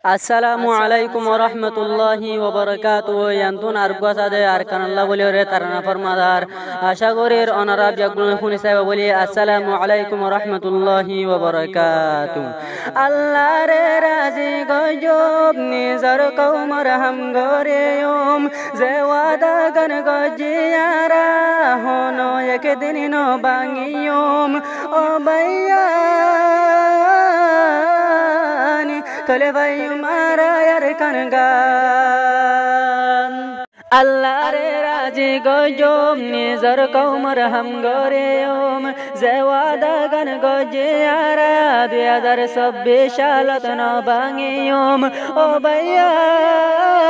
আসসালামু আলাইকুম ওরহমতুল্লাহি ওবরকাতুহু ইয়ান্তun argwasade arkanallah bolore tarana farmadar আশা করি অনারা জাগগুলো শুনি সাহেব বলি আসসালামু আলাইকুম ওরহমতুল্লাহি ওবরকাতুহু আল্লাহ রে রাজি গজব নিজর কওমর হাম গরেয়ম যে ওয়াদা গন গজিয়ারা হনো একদিন ন বাঙ্গিয়ম ও বাইয়া তলে ভাই মারা ইয়ার কানগান আল্লাহ রে রাজি গজব নিজর কওমর হাম গরেয়ম যে ওয়াদা গান গজিয়ারা 2026 সালত ন বাঙ্গিয়ম ও বাইয়ান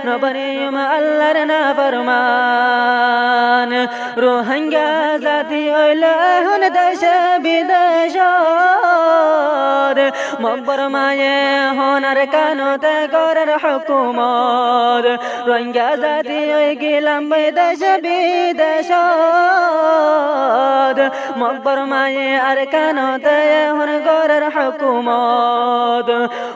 নবনিয়ম আল্লাহর না ফরমান রোহিঙ্গা জাতি হইলে হন দেশে বিদেশ মকবর মায়ে হনার কানতে করার হুকুমত রোহিঙ্গা জাতি হয়ে গেলাম দেশ বিদেশ মকবর মায়ে আর কানতে হন করার হুকুমত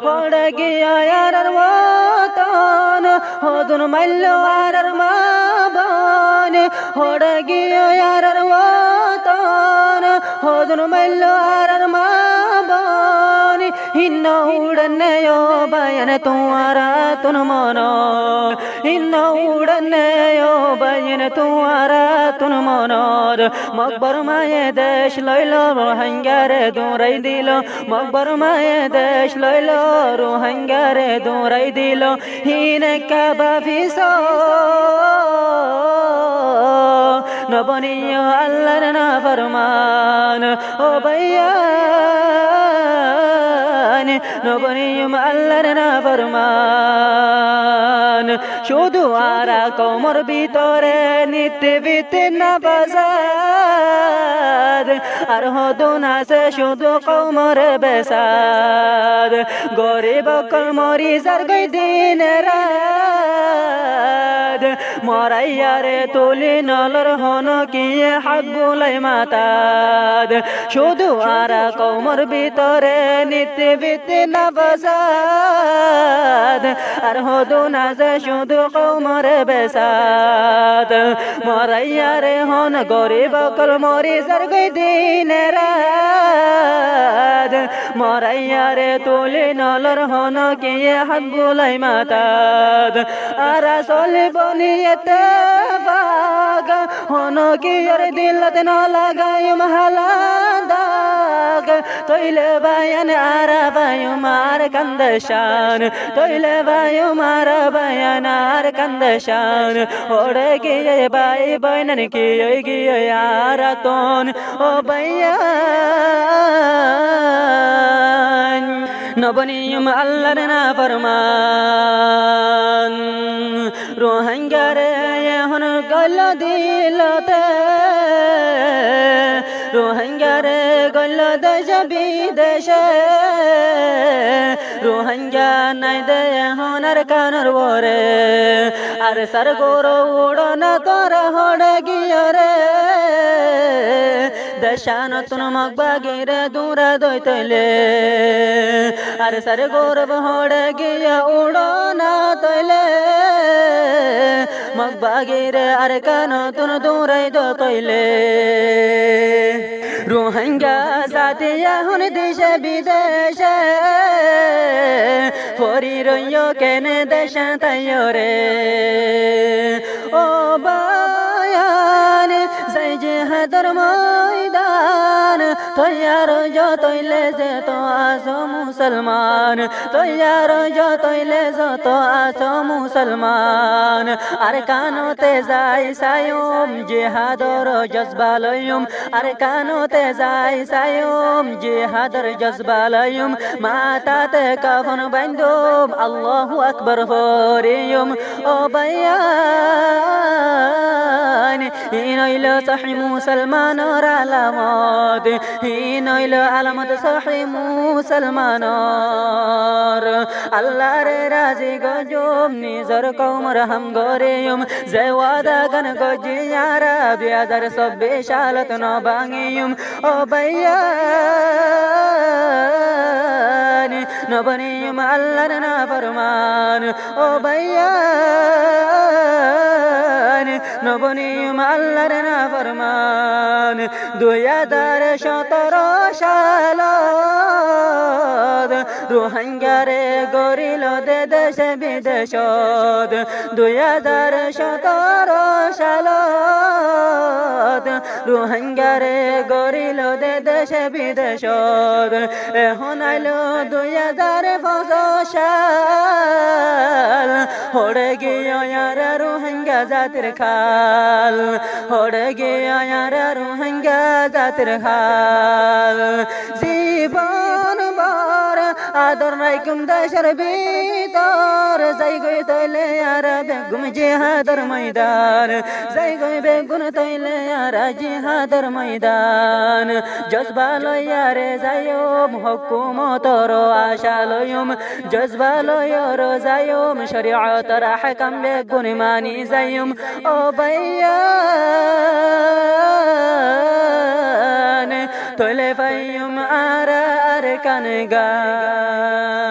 ওড়ে গিয়া আর ওতন হদুন মাল্য আর মাবন ওড়ে গিয়া আর ওতন হদুন মাল্য আর মাবন ইন্ন উড়নে ও বায়ন তোমারা তুন মনো ইন্ন উড়নে ও বায়ন তোমারা তুন মনোর মকবর মায়ে দেশ লইল রোহিঙ্গারে দৌড়াই দিল মকবর মায়ে দেশ লইল রোহিঙ্গারে দৌড়াই দিল হিনে কাবা ফিস নবনীয় আল্লাহর না ফরমান ও ভাইয়া নবনিয়ম আল্লাহর না ফরমান শুধু আরা কোমর ভিতরে নিতে বিতে না বাজার আর হদু না সে শুধু কোমর বেসাদ গরিব কল মরি যার গই দিন রাত মরাইয়ারে তুলি নলর হন কি হাত বুলাই মাতাদ শুধু আরা কোমর ভিতরে নিতে বিতে না বাজাদ আর হদু না যে শুধু কোমর বেসাদ মরাইয়ারে হন গরিব কল মরি যার গই দিন রাত মরাইয়ারে তুলি নলর হন কি হাত বুলাই মাতাদ আর আসলে বনিয়েতে বাগ হন কি আর দিলত ন লাগাই মহালাদাগ তৈলে বায়ান আরা বায়ু মার কন্দশান তৈলে বায়ু মার বায়ান আর কন্দশান ওড়ে গিয়ে বাই বইনন কি গিয়ে আরাতন ও বায়ান নবনিয়ম আল্লাহর না ফরমান রোহিঙ্গারে এখন গল দিলতে রোহিঙ্গারে গল দেশ বিদেশে রোহিঙ্গা নাই দে হনার কানর বরে আর সার গোর উড়ন কর হড়ে গিয়ে রে দেশান তুন মগবাগিরে দূরা দইতলে আর সার গৌরব হড়ে গিয়া উড়না তৈলে মগবাগিরে আর কান তুন দূরাই দইলে রোহিঙ্গা জাতি এখন দেশে বিদেশে ফরি রইয় কেনে দেশা তাইরে ও বায়ান যাই যে হাদর ময়দান তৈয়ার যতইলে যে তো আসো মুসলমান তৈয়ার যতইলে যত আসো মুসলমান আর কানতে যাই সায়ুম জিহাদর জজবালয়ুম আর কানতে যাই সায়ুম জিহাদর জজবালয়ুম মাতাতে কাফন বাইন্দুম আল্লাহু আকবার ফরিয়ুম ও বায়ান ইনইল সহি মুসলমানর আলামত ইনইল আলামত সহি মুসলমানর আল্লাহর রাজি গজুম নিজর কওমর হাম গরেয়ুম যে ওয়াদা গান গজিয়ারা 2026 সালত ন বাঙিয়ুম ও বাইয়ান নবনিয়ুম আল্লাহর না ফরমান ও বাইয়ান নবনিয়ুম আল্লাহর না ফরমান 2017 সালত রোহিঙ্গারে গরিল দে দেশে বিদেশত 2017 সালত রোহিঙ্গারে গরিল দে দেশে বিদেশত এখন আইলো 2025 সাল হড়ে গিয়া ইয়ার রোহিঙ্গা জাতির খাল হড়ে গিয়া ইয়ার রোহিঙ্গা জাতির খাল জীবন বর আদর রাইকুম দেশের ভিতর যাই গই তৈলে আর বেগুম জিহাদের ময়দান যাই গই বেগুন তৈলে আর জিহাদের ময়দান জজবা লইয়া রে যাইম হুকুমতর আশা লইম জজবা লইয়া যাইম শরীয়তর আহকাম বেগুন মানি যাইম ও বাইয়ান তৈলে পাইম আর কান গান